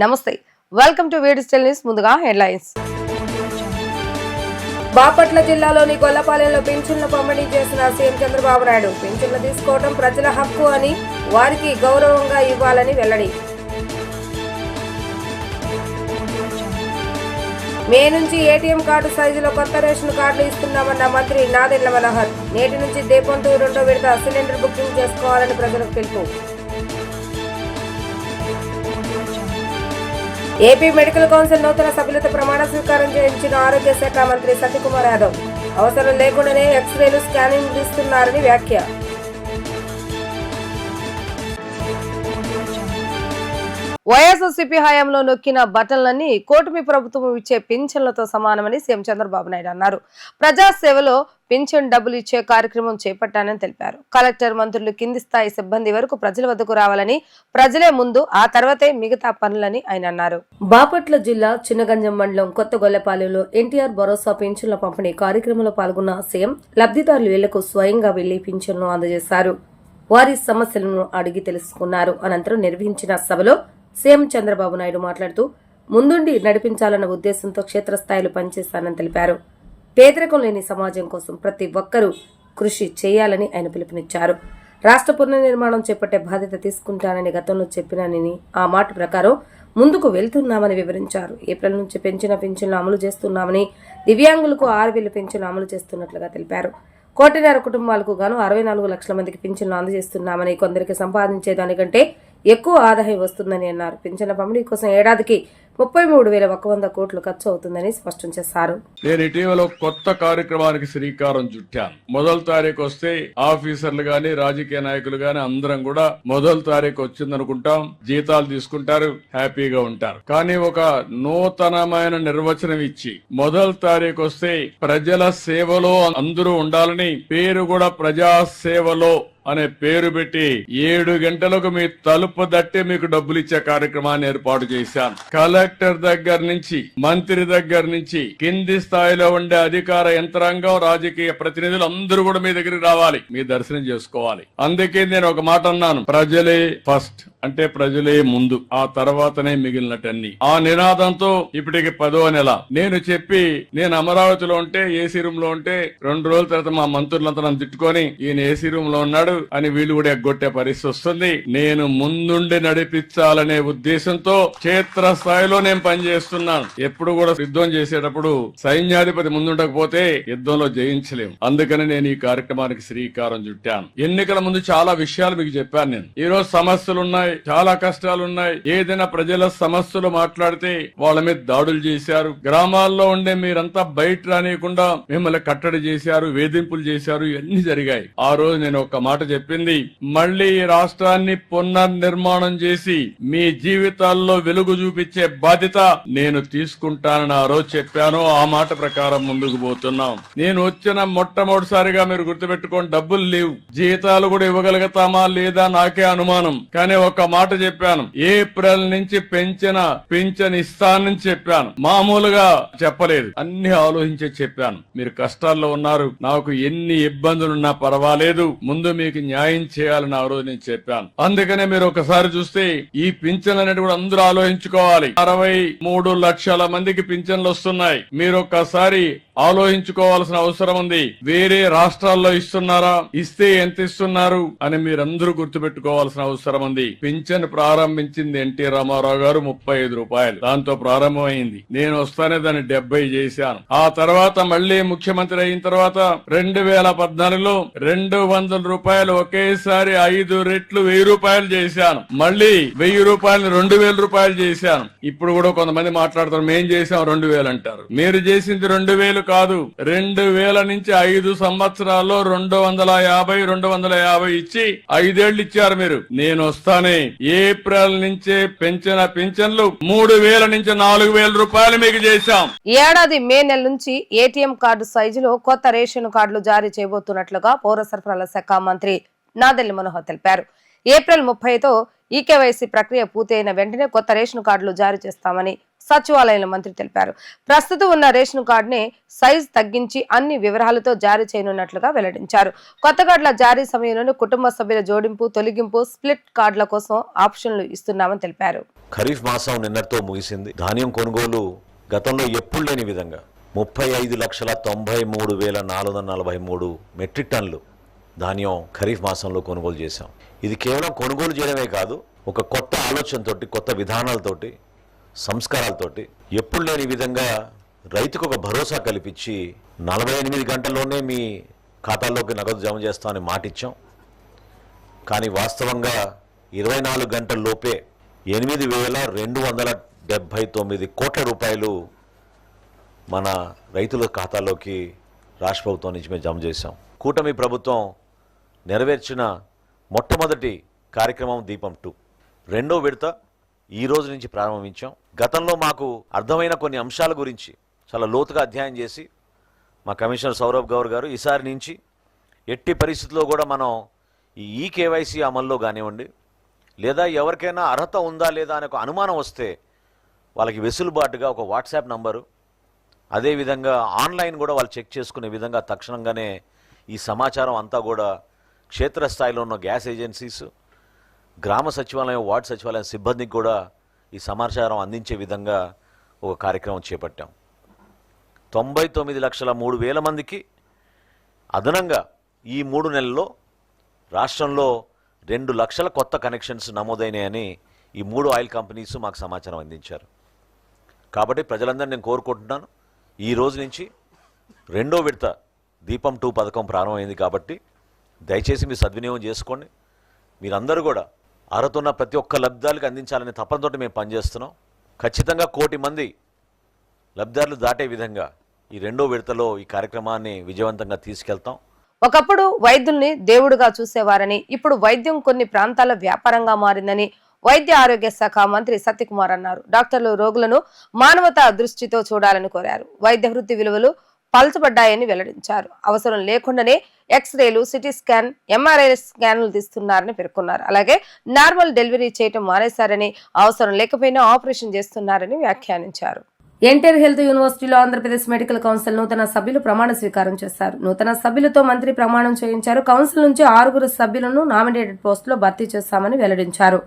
నమస్తే, welcome to వీడిస్టల్ news. ముందుగా headlines. Bapatla జిల్లాలోని గొల్లపాలెంలో పింఛన్ల పంపిణీ చేసిన సీఎం చంద్రబాబు నాయుడు పింఛన్లు తీసుకోవడం ప్రజల హక్కు అని, వారికి గౌరవంగా ఇవ్వాలని వెల్లడి. మే నుంచి ఏటీఎం కార్డు సైజులో కొత్త రేషన్ కార్డులు ఇస్తున్నామన్న మంత్రి నాదెళ్ల మనోహర్. నేటి నుంచి దీపం 2 రెండో విడత సిలిండర్ బుకింగ్ చేసుకోవాలని ప్రజలకు పిలుపు. ఏపీ మెడికల్ కౌన్సిల్ నూతన సభ్యులతో ప్రమాణ స్వీకారం చేయించిన ఆరోగ్య శాఖ మంత్రి సత్యకుమార్ యాదవ్. అవసరం లేకుండానే ఎక్స్రేలు, స్కానింగ్ ఇస్తున్నారని వ్యాఖ్య. వైఎస్ఆర్సీపీ హయాంలో నొక్కిన బటన్లన్నీ కూటమి ప్రభుత్వం ఇచ్చే పింఛన్లతో సమానమని సీఎం చంద్రబాబు నాయుడు అన్నారు. ప్రజాసేవలో పింఛన్ డబ్బులు ఇచ్చే కార్యక్రమం చేపట్టానని తెలిపారు. కలెక్టర్, మంత్రులు, కింది స్థాయి సిబ్బంది వరకు ప్రజల వద్దకు రావాలని, ప్రజలే ముందు, ఆ తర్వాతే మిగతా పనులని ఆయన అన్నారు. బాపట్ల జిల్లా చిన్నగంజం మండలం కొత్త గొల్లపాలెంలో ఎన్టీఆర్ భరోసా పింఛన్ల పంపిణీ కార్యక్రమంలో పాల్గొన్న సీఎం లబ్ధిదారులు ఇళ్లకు స్వయంగా వెళ్లి పింఛన్లు అందజేశారు. వారి సమస్యలను అడిగి తెలుసుకున్నారు. అనంతరం నిర్వహించిన సభలో సీఎం చంద్రబాబు నాయుడు మాట్లాడుతూ, ముందుండి నడిపించాలన్న ఉద్దేశంతో క్షేత్రస్థాయిలో పనిచేస్తానని తెలిపారు. పేదరికం లేని సమాజం కోసం ప్రతి ఒక్కరూ కృషి చేయాలని ఆయన పిలుపునిచ్చారు. రాష్ట్ర పునర్నిర్మాణం చేపట్టే బాధ్యత తీసుకుంటానని గతంలో చెప్పినానని, ఆ మాట ప్రకారం ముందుకు వెళ్తున్నామని వివరించారు. ఏప్రిల్ నుంచి పెంచిన పింఛన్లు అమలు చేస్తున్నామని, దివ్యాంగులకు 6,000 పింఛన్లు అమలు చేస్తున్నట్లుగా తెలిపారు. 1,500,000 కుటుంబాలకు గాను 64 లక్షల మందికి పింఛన్లు అందజేస్తున్నామని, కొందరికి సంపాదించేదానికంటే ఎక్కువ ఆదాయం వస్తుందని అన్నారు. పింఛన్ల పంపిణీ కోసం ఏడాదికి 33,100 కోట్లు ఖర్చు అవుతుందని స్పష్టం చేశారు. నేను ఇటీవల కొత్త కార్యక్రమానికి శ్రీకారం చుట్టాను. మొదటి తారీఖు వస్తే ఆఫీసర్లు గాని, రాజకీయ నాయకులు గాని అందరం కూడా మొదటి తారీఖు వచ్చిందనుకుంటాం, జీతాలు తీసుకుంటారు, హ్యాపీగా ఉంటారు. కానీ ఒక నూతనమైన నిర్వచనం ఇచ్చి మొదటి తారీఖు వస్తే ప్రజల సేవలో అందరూ ఉండాలని, పేరు కూడా ప్రజా సేవలో అనే పేరు పెట్టి 7 గంటలకు మీ తలుపు దట్టి మీకు డబ్బులు ఇచ్చే కార్యక్రమాన్ని ఏర్పాటు చేశాను. కలెక్టర్ దగ్గర నుంచి, మంత్రి దగ్గర నుంచి, కింది స్థాయిలో ఉండే అధికార యంత్రాంగం, రాజకీయ ప్రతినిధులు అందరూ కూడా మీ దగ్గరికి రావాలి, మీ దర్శనం చేసుకోవాలి. అందుకే నేను ఒక మాట అన్నాను, ప్రజలే ఫస్ట్, అంటే ప్రజలే ముందు, ఆ తర్వాతనే మిగిలినటన్ని. ఆ నినాదంతో ఇప్పటికి 10వ నెల నేను అమరావతిలో ఉంటే, ఏసీ రూమ్ లో ఉంటే 2 రోజుల తర్వాత మా మంత్రులంతా నన్ను తిట్టుకొని, ఈయన ఏసీ రూమ్ లో ఉన్నాడు అని వీళ్ళు కూడా ఎగ్గొట్టే పరిస్థితి వస్తుంది. నేను ముందుండి నడిపించాలనే ఉద్దేశంతో క్షేత్ర స్థాయిలో నేను పనిచేస్తున్నాను. ఎప్పుడు కూడా యుద్ధం చేసేటప్పుడు సైన్యాధిపతి ముందుండకపోతే యుద్ధంలో జయించలేము. అందుకని నేను ఈ కార్యక్రమానికి శ్రీకారం చుట్టాను. ఎన్నికల ముందు చాలా విషయాలు మీకు చెప్పాను. నేను ఈ రోజు సమస్యలున్నాయి, చాలా కష్టాలున్నాయి. ఏదైనా ప్రజల సమస్యలు మాట్లాడితే వాళ్ళ మీద దాడులు చేశారు. గ్రామాల్లో ఉండే మీరంతా బయట రానియకుండా మిమ్మల్ని కట్టడి చేశారు, వేధింపులు చేశారు, ఇవన్నీ జరిగాయి. ఆ రోజు నేను ఒక మాట చెప్పింది, మళ్లీ ఈ రాష్ట్రాన్ని పునర్నిర్మాణం చేసి మీ జీవితాల్లో వెలుగు చూపించే బాధ్యత నేను తీసుకుంటానని ఆ రోజు చెప్పాను. ఆ మాట ప్రకారం ముందుకు పోతున్నాం. నేను వచ్చిన మొట్టమొదటిసారిగా మీరు గుర్తుపెట్టుకోండి, డబ్బులు లేవు, జీతాలు కూడా ఇవ్వగలుగుతామా లేదా నాకే అనుమానం. కానీ ఒక మాట చెప్పాను, ఏప్రిల్ నుంచి పింఛన్ ఇస్తానని చెప్పాను. మామూలుగా చెప్పలేదు, అన్ని ఆలోచించే చెప్పాను. మీరు కష్టాల్లో ఉన్నారు, నాకు ఎన్ని ఇబ్బందులున్నా పర్వాలేదు, ముందు మీకు న్యాయం చేయాలని ఆ రోజు నేను చెప్పాను. అందుకనే మీరు ఒకసారి చూస్తే ఈ పింఛన్లు అనేది కూడా అందరూ ఆలోచించుకోవాలి. 63 లక్షల మందికి పింఛన్లు వస్తున్నాయి. మీరు ఒక్కసారి ఆలోచించుకోవాల్సిన అవసరం ఉంది. వేరే రాష్ట్రాల్లో ఇస్తున్నారా, ఇస్తే ఎంత ఇస్తున్నారు అని మీరందరూ గుర్తుపెట్టుకోవాల్సిన అవసరం ఉంది. పింఛన్ ప్రారంభించింది ఎన్టీ రామారావు గారు 35 రూపాయలు, దాంతో ప్రారంభమైంది. నేను వస్తానే దాన్ని 70 చేశాను. ఆ తర్వాత మళ్లీ ముఖ్యమంత్రి అయిన తర్వాత 2014లో 200 రూపాయలు ఒకేసారి 5 రెట్లు 1000 రూపాయలు చేశాను. మళ్లీ 1000 రూపాయలు 2000 రూపాయలు చేశాను. ఇప్పుడు కూడా కొంతమంది మాట్లాడతారు, మేం చేశాం 2000 అంటారు. మీరు చేసింది 2000 కాదు, 2000 నుంచి 5 సంవత్సరాల్లో 250 ఇచ్చి 5 ఏళ్లు ఇచ్చారు మీరు. నేను వస్తానే ఏప్రిల్ నుంచే పెంచిన పింఛన్లు 3000 నుంచి 4000 రూపాయలు మీకు చేశాం. ఏడాది మే నెల నుంచి ఏటీఎం కార్డు సైజులో కొత్త రేషన్ కార్డులు జారీ చేయబోతున్నట్లుగా పౌర సరఫరాల శాఖ మంత్రి నాదెళ్ల మనోహర్ తెలిపారు. ఏప్రిల్ 30తో ఈకేవైసీ ప్రక్రియ పూర్తయిన వెంటనే కొత్త రేషన్ కార్డులు జారీ చేస్తామని సచివాలయంలో మంత్రి తెలిపారు. ప్రస్తుతం ఉన్న రేషన్ కార్డునే సైజ్ తగ్గించి అన్ని వివరాలతో జారీ చేయనున్నట్లుగా వెల్లడించారు. కొత్త కార్డుల జారీ సమయంలోనే కుటుంబ సభ్యుల జోడింపు, తొలగింపు, స్ప్లిట్ కార్డుల కోసం ఆప్షన్లు ఇస్తున్నామని తెలిపారు. ఖరీఫ్ మాసం నిన్నటితో ముగిసింది. ధాన్యం కొనుగోలు గతంలో ఎప్పుడు లేని విధంగా 35,93,443 మెట్రిక్ టన్నులు ధాన్యం ఖరీఫ్ మాసంలో కొనుగోలు చేశాం. ఇది కేవలం కొనుగోలు చేయడమే కాదు, ఒక కొత్త ఆలోచనతోటి, కొత్త విధానాలతోటి, సంస్కారాలతోటి ఎప్పుడు లేని విధంగా రైతుకు ఒక భరోసా కల్పించి 48 గంటల్లోనే మీ ఖాతాల్లోకి నగదు జమ చేస్తామని మాటిచ్చాం. కానీ వాస్తవంగా 24 గంటల్లోపే 8,279 కోట్ల రూపాయలు మన రైతుల ఖాతాలోకి రాష్ట్ర ప్రభుత్వం నుంచి మేము జమ చేశాం. కూటమి ప్రభుత్వం నెరవేర్చిన మొట్టమొదటి కార్యక్రమం దీపం 2 రెండో విడత ఈ రోజు నుంచి ప్రారంభించాం. గతంలో మాకు అర్థమైన కొన్ని అంశాల గురించి చాలా లోతుగా అధ్యయనం చేసి మా కమిషనర్ సౌరభ్ గౌర్ గారు ఈసారి నుంచి ఎట్టి పరిస్థితుల్లో కూడా మనం ఈ ఈకేవైసీ అమల్లో కానివ్వండి, లేదా ఎవరికైనా అర్హత ఉందా లేదా అనే ఒక అనుమానం వస్తే వాళ్ళకి వెసులుబాటుగా ఒక వాట్సాప్ నంబరు, అదేవిధంగా ఆన్లైన్ కూడా వాళ్ళు చెక్ చేసుకునే విధంగా తక్షణంగానే ఈ సమాచారం అంతా కూడా క్షేత్రస్థాయిలో ఉన్న గ్యాస్ ఏజెన్సీస్, గ్రామ సచివాలయం, వార్డు సచివాలయం సిబ్బందికి కూడా ఈ సమాచారం అందించే విధంగా ఒక కార్యక్రమం చేపట్టాం. 99,03,000 మందికి అదనంగా ఈ 3 నెలల్లో రాష్ట్రంలో 2 లక్షల కొత్త కనెక్షన్స్ నమోదైనాయని ఈ 3 ఆయిల్ కంపెనీస్ మాకు సమాచారం అందించారు. కాబట్టి ప్రజలందరినీ నేను కోరుకుంటున్నాను, ఈ రోజు నుంచి రెండో విడత దీపం 2 పథకం ప్రారంభమైంది. కాబట్టి దయచేసి మీరు సద్వినియోగం చేసుకోండి. మీరందరూ కూడా అర్హత ఉన్న ప్రతి ఒక్క లబ్ధిదారులకు అందించాలనే తపనతోటి మేము పనిచేస్తున్నాం. ఖచ్చితంగా 1 కోటి మంది లబ్ధిదారులు దాటే విధంగా ఈ రెండో విడతలో ఈ కార్యక్రమాన్ని విజయవంతంగా తీసుకెళ్తాం. ఒకప్పుడు వైద్యుల్ని దేవుడుగా చూసేవారని, ఇప్పుడు వైద్యం కొన్ని ప్రాంతాల వ్యాపారంగా మారిందని వైద్య ఆరోగ్య శాఖ మంత్రి సత్యకుమార్ అన్నారు. డాక్టర్లు రోగులను మానవతా దృష్టితో చూడాలని కోరారు. వైద్య వృత్తి విలువలు పల్చబడ్డాయని వెల్లడించారు. అవసరం లేకుండానే ఎక్స్రేలు, సిటీ స్కాన్, ఎంఆర్ఐ స్కాన్లు తీస్తున్నారని పేర్కొన్నారు. అలాగే నార్మల్ డెలివరీ చేయటం మానేశారని, అవసరం లేకపోయినా ఆపరేషన్ చేస్తున్నారని వ్యాఖ్యానించారు. ఎన్టీఆర్ హెల్త్ యూనివర్సిటీలో ఆంధ్రప్రదేశ్ మెడికల్ కౌన్సిల్ నూతన సభ్యులు ప్రమాణ స్వీకారం చేశారు. నూతన సభ్యులతో మంత్రి ప్రమాణం చేయించారు. కౌన్సిల్ నుంచి 6 సభ్యులను నామినేటెడ్ పోస్టులో భర్తీ చేస్తామని వెల్లడించారు.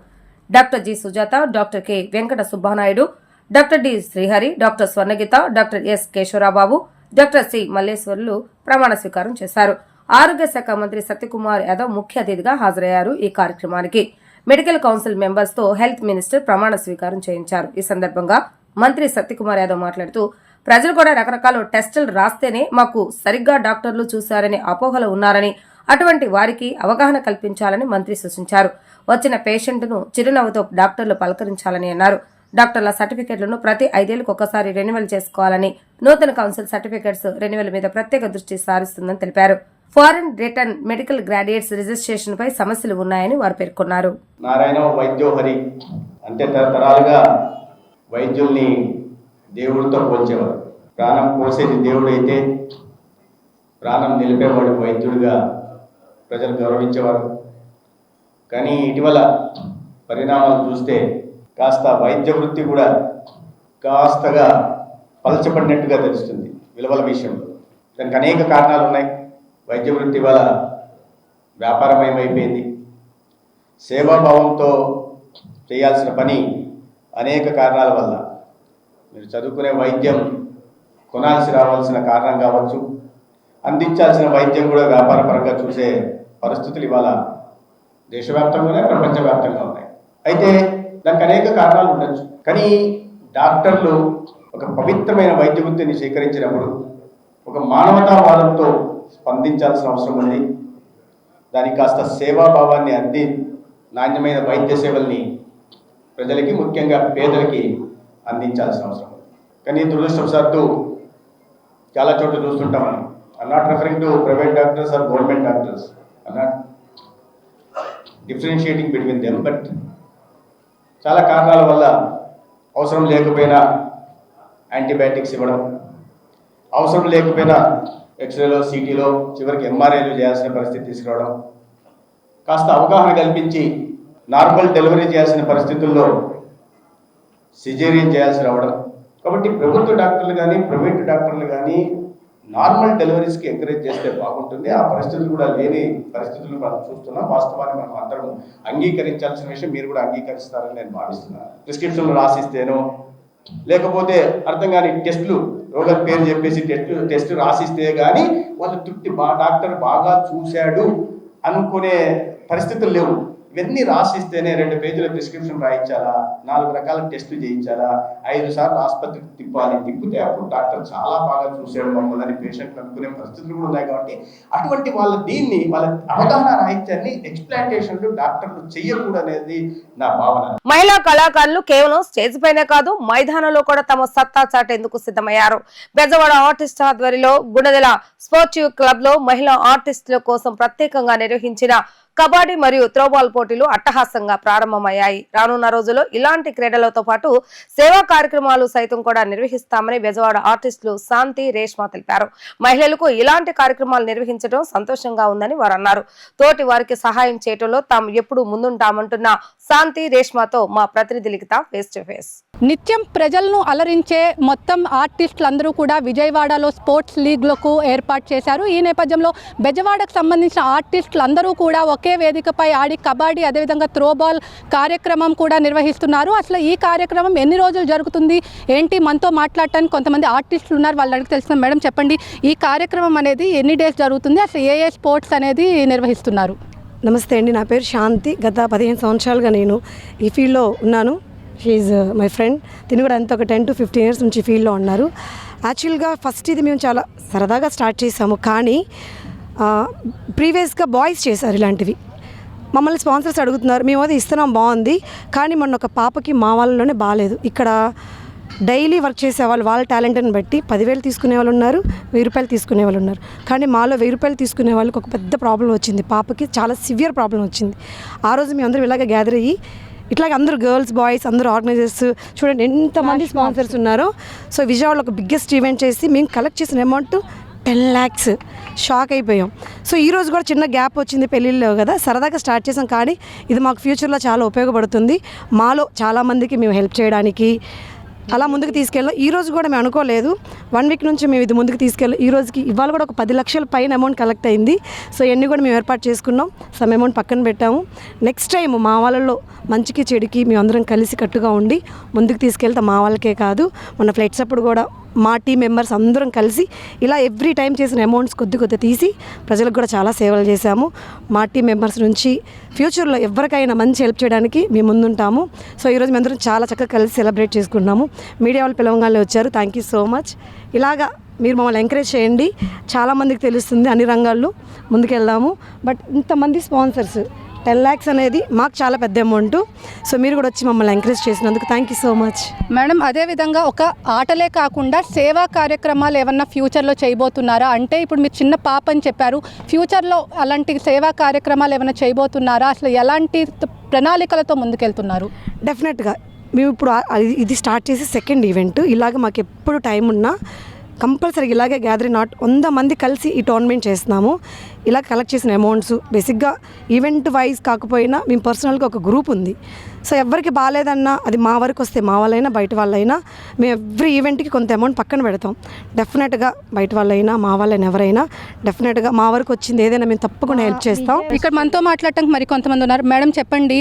Doctor G Sujatha, doctor K Venkata Subbanaidu, doctor D Srihari, doctor Swarnageetha, doctor S Keshavarababu, doctor C Malleshwarlu ప్రమాణ స్వీకారం చేశారు. ఆరోగ్య శాఖ మంత్రి సత్యకుమార్ యాదవ్ ముఖ్య అతిథిగా హాజరయ్యారు. ఈ కార్యక్రమానికి మెడికల్ కౌన్సిల్ మెంబర్స్ తో హెల్త్ మినిస్టర్ ప్రమాణ స్వీకారం చేయించారు. ఈ సందర్భంగా మంత్రి సత్యకుమార్ యాదవ్ మాట్లాడుతూ, ప్రజలు కూడా రకరకాల టెస్టులు రాస్తేనే మాకు సరిగ్గా డాక్టర్లు చూశారని అపోహలు ఉన్నారని, అటువంటి వారికి అవగాహన కల్పించాలని మంత్రి సూచించారు. వచ్చిన పేషెంట్ను చిరునవ్వుతో డాక్టర్లు పలకరించాలని అన్నారు. డాక్టర్ల సర్టిఫికెట్లను ప్రతి 5 ఏళ్లకు ఒకసారి రెన్యువల్ చేసుకోవాలని, నూతన కౌన్సిల్ సర్టిఫికెట్స్ రెన్యువల్ మీద ప్రత్యేక దృష్టి సారిస్తుందని తెలిపారు. Foreign return medical graduates registration పై సమస్యలు ఉన్నాయని వారు పేర్కొన్నారు. నారాయణ వైద్యోహరి అంటే తరతరాలుగా వైద్యుల్ని దేవుడితో పోల్చేవారు. ప్రాణం పోసేది దేవుడైతే ప్రాణం నిలిపేవాడు వైద్యుడిగా ప్రజలు గౌరవించేవారు. కానీ ఇటీవల పరిణామాలు చూస్తే కాస్త వైద్య వృత్తి కూడా కాస్తగా పలచబడినట్టుగా తెలుస్తుంది విలువల విషయంలో. దానికి అనేక కారణాలు ఉన్నాయి. వైద్య వృత్తి వల్ల వ్యాపారమయమైపోయింది. సేవాభావంతో చేయాల్సిన పని అనేక కారణాల వల్ల మీరు చదువుకునే వైద్యం కొనాల్సి రావాల్సిన కారణం కావచ్చు, అందించాల్సిన వైద్యం కూడా వ్యాపారపరంగా చూసే పరిస్థితులు ఇవాళ దేశవ్యాప్తంగానే ప్రపంచవ్యాప్తంగా ఉన్నాయి. అయితే దానికి అనేక కారణాలు ఉండొచ్చు. కానీ డాక్టర్లు ఒక పవిత్రమైన వైద్య వృత్తిని స్వీకరించినప్పుడు ఒక మానవతావాదంతో స్పందించాల్సిన అవసరం ఉంది. దానికి కాస్త సేవాభావాన్ని అంది నాణ్యమైన వైద్య సేవల్ని ప్రజలకి, ముఖ్యంగా పేదలకి అందించాల్సిన అవసరం ఉంది. కానీ దురదృష్టవశాత్తు చాలా చోట్ల చూస్తుంటాం. I'm not referring to private doctors or government doctors, I'm not differentiating between them, but చాలా కారణాల వల్ల అవసరం లేకపోయినా యాంటీబయాటిక్స్ ఇవ్వడం, అవసరం లేకపోయినా ఎక్స్రేలో, సిటీలో, చివరికి ఎంఆర్ఐలు చేయాల్సిన పరిస్థితి తీసుకురావడం, కాస్త అవగాహన కల్పించి నార్మల్ డెలివరీ చేయాల్సిన పరిస్థితుల్లో సిజేరియన్ చేయాల్సి రావడం. కాబట్టి ప్రభుత్వ డాక్టర్లు కానీ ప్రైవేట్ డాక్టర్లు కానీ నార్మల్ డెలివరీస్కి ఎంకరేజ్ చేస్తే బాగుంటుంది. ఆ పరిస్థితులు కూడా లేని పరిస్థితులు మనం చూస్తున్నాం. వాస్తవాన్ని మనం అందరం అంగీకరించాల్సిన విషయం, మీరు కూడా అంగీకరిస్తారని నేను భావిస్తున్నాను. ప్రిస్క్రిప్షన్లు రాసిస్తేనో లేకపోతే అర్థం కాని టెస్టులు, రోగం పేరు చెప్పేసి టెస్ట్ రాసిస్తే కానీ వాళ్ళు డాక్టర్ బాగా చూశాడు అనుకునే పరిస్థితులు లేవు. ఇవన్నీ రాసిస్తేనే 2 పేజీల ప్రిస్క్రిప్షన్ రాయించాలా, 4 రకాల టెస్టులు చేయించాలా, 5 సార్లు ఆసుపత్రికి తిప్పితే అప్పుడు డాక్టర్ చాలా బాగా చూసాడు మమ్మల్ని పేషెంట్లు అనుకునే పరిస్థితులు కూడా ఉన్నాయి. కాబట్టి అటువంటి వాళ్ళ అవగాహన రాహిత్యాన్ని ఎక్స్ప్లాంటేషన్లు డాక్టర్లు చెయ్యకూడనేది నా భావన. మహిళా కళాకారులు కేవలం స్టేజ్ పైనే కాదు, మైదానంలో కూడా తమ సత్తా చాటేందుకు సిద్ధమయ్యారు. బెజవాడ ఆర్టిస్ట్ ఆధ్వర్యంలో గుణదల స్పోర్టివ్ క్లబ్ లో మహిళా ఆర్టిస్టుల కోసం ప్రత్యేకంగా నిర్వహించిన కబడ్డీ మరియు త్రోబాల్ పోటీలు అట్టహాసంగా ప్రారంభమయ్యాయి. రానున్న రోజుల్లో ఇలాంటి క్రీడలతో పాటు సేవా కార్యక్రమాలు సైతం కూడా నిర్వహిస్తామని బెజవాడ ఆర్టిస్టులు శాంతి, రేష్మ తెలిపారు. మహిళలకు ఇలాంటి కార్యక్రమాలు నిర్వహించడం సంతోషంగా ఉందని వారు అన్నారు. తోటి వారికి సహాయం చేయడంలో తాము ఎప్పుడూ ముందుంటామంటున్న శాంతి, రేష్మతో మా ప్రతినిధి లిఖిత ఫేస్ టు ఫేస్. నిత్యం ప్రజలను అలరించే మొత్తం ఆర్టిస్టులందరూ కూడా విజయవాడలో స్పోర్ట్స్ లీగ్లకు ఏర్పాటు చేశారు. ఈ నేపథ్యంలో బెజవాడకు సంబంధించిన ఆర్టిస్టులందరూ కూడా ఒకే వేదికపై ఆడి కబడ్డీ, అదేవిధంగా త్రోబాల్ కార్యక్రమం కూడా నిర్వహిస్తున్నారు. అసలు ఈ కార్యక్రమం ఎన్ని రోజులు జరుగుతుంది ఏంటి, మనతో మాట్లాడటానికి కొంతమంది ఆర్టిస్టులు ఉన్నారు, వాళ్ళు అడిగి తెలుసుకున్నాం. మేడం చెప్పండి, ఈ కార్యక్రమం అనేది ఎన్ని డేస్ జరుగుతుంది, అసలు ఏ స్పోర్ట్స్ అనేది నిర్వహిస్తున్నారు? నమస్తే అండి, నా పేరు శాంతి. గత 15 సంవత్సరాలుగా నేను ఈ ఫీల్డ్లో ఉన్నాను. She's my friend. తిని కూడా అంత ఒక 10 to 15 years నుంచి ఫీల్డ్లో ఉన్నారు. యాక్చువల్గా ఫస్ట్ ఇది మేము చాలా సరదాగా స్టార్ట్ చేసాము, కానీ ప్రీవియస్గా బాయ్స్ చేశారు ఇలాంటివి. మమ్మల్ని స్పాన్సర్స్ అడుగుతున్నారు, మేము అది ఇస్తున్నాం, బాగుంది. కానీ మొన్న ఒక పాపకి మా వాళ్ళలోనే బాగాలేదు. ఇక్కడ డైలీ వర్క్ చేసే వాళ్ళ టాలెంట్ని బట్టి 10,000 తీసుకునే వాళ్ళు ఉన్నారు, 1,000 రూపాయలు తీసుకునే వాళ్ళు ఉన్నారు. కానీ మాలో 1,000 రూపాయలు తీసుకునే వాళ్ళకి ఒక పెద్ద ప్రాబ్లం వచ్చింది. పాపకి చాలా సివియర్ ప్రాబ్లం వచ్చింది. ఆ రోజు మేము అందరం ఇలాగ గ్యాదర్ అయ్యి ఇట్లాగే అందరూ గర్ల్స్, బాయ్స్ అందరూ ఆర్గనైజర్స్ చూడండి ఎంతమంది స్పాన్సర్స్ ఉన్నారో. సో విజయవాడలో ఒక బిగ్గెస్ట్ ఈవెంట్ చేసి మేము కలెక్ట్ చేసిన అమౌంట్ 10 lakhs. షాక్ అయిపోయాం. సో ఈరోజు కూడా చిన్న గ్యాప్ వచ్చింది పెళ్ళిళ్ళు కదా, సరదాగా స్టార్ట్ చేసాం. కానీ ఇది మాకు ఫ్యూచర్లో చాలా ఉపయోగపడుతుంది. మాలో చాలామందికి మేము హెల్ప్ చేయడానికి అలా ముందుకు తీసుకెళ్ళాం. ఈరోజు కూడా మేము అనుకోలేదు, 1 week నుంచి మేము ఇది ముందుకు తీసుకెళ్ళాం. ఈ రోజుకి ఇవాళ కూడా ఒక 10 లక్షల పైన అమౌంట్ కలెక్ట్ అయింది. సో ఇవన్నీ కూడా మేము ఏర్పాటు చేసుకున్నాం, సమ్ అమౌంట్ పక్కన పెట్టాము. నెక్స్ట్ టైం మా వాళ్ళలో మంచికి చెడుకి మేము అందరం కలిసి కట్టుగా ఉండి ముందుకు తీసుకెళ్తే మా వాళ్ళకే కాదు, మన ఫ్లైట్స్ అప్పుడు కూడా మా టీం మెంబర్స్ అందరం కలిసి ఇలా ఎవ్రీ టైం చేసిన అమౌంట్స్ కొద్ది తీసి ప్రజలకు కూడా చాలా సేవలు చేశాము. మా టీం మెంబర్స్ నుంచి ఫ్యూచర్లో ఎవరికైనా మంచి హెల్ప్ చేయడానికి మేము ముందుంటాము. సో ఈరోజు మేము అందరం చాలా చక్కగా కలిసి సెలబ్రేట్ చేసుకున్నాము. మీడియా వాళ్ళు పిలవగానే వచ్చారు, థ్యాంక్ యూ సో మచ్. ఇలాగా మీరు మమ్మల్ని ఎంకరేజ్ చేయండి, చాలామందికి తెలుస్తుంది, అన్ని రంగాల్లో ముందుకెళ్దాము. బట్ ఇంతమంది స్పాన్సర్స్ 10 lakhs అనేది మాకు చాలా పెద్ద అమౌంట్. సో మీరు కూడా వచ్చి మమ్మల్ని ఎంకరేజ్ చేసినందుకు thank you so much. Madam, అదేవిధంగా ఒక ఆటలే కాకుండా సేవా కార్యక్రమాలు ఏమన్నా ఫ్యూచర్లో చేయబోతున్నారా? అంటే ఇప్పుడు మీరు చిన్న పాప అని చెప్పారు, ఫ్యూచర్లో అలాంటి సేవా కార్యక్రమాలు ఏమైనా చేయబోతున్నారా? అసలు ఎలాంటి ప్రణాళికలతో ముందుకెళ్తున్నారు? డెఫినెట్గా మేము ఇప్పుడు ఇది స్టార్ట్ చేసి 2nd ఈవెంట్. ఇలాగ మాకు ఎప్పుడు టైం ఉన్నా కంపల్సరీ ఇలాగే గ్యాదరింగ్ 100 మంది కలిసి ఈ టోర్నమెంట్ చేస్తున్నాము. ఇలా కలెక్ట్ చేసిన అమౌంట్స్ బేసిక్గా ఈవెంట్ వైజ్ కాకపోయినా మేము పర్సనల్గా ఒక గ్రూప్ ఉంది. సో ఎవరికి బాగాలేదన్నా అది మా వరకు వస్తే మా వాళ్ళైనా బయట వాళ్ళైనా మేము ఎవ్రీ ఈవెంట్కి కొంత అమౌంట్ పక్కన పెడతాం. డెఫినెట్గా బయట వాళ్ళైనా మా వాళ్ళైనా ఎవరైనా డెఫినెట్గా మా వరకు వచ్చింది ఏదైనా మేము తప్పకుండా హెల్ప్ చేస్తాం. ఇక్కడ మనతో మాట్లాడటానికి మరి కొంతమంది ఉన్నారు. మేడం చెప్పండి,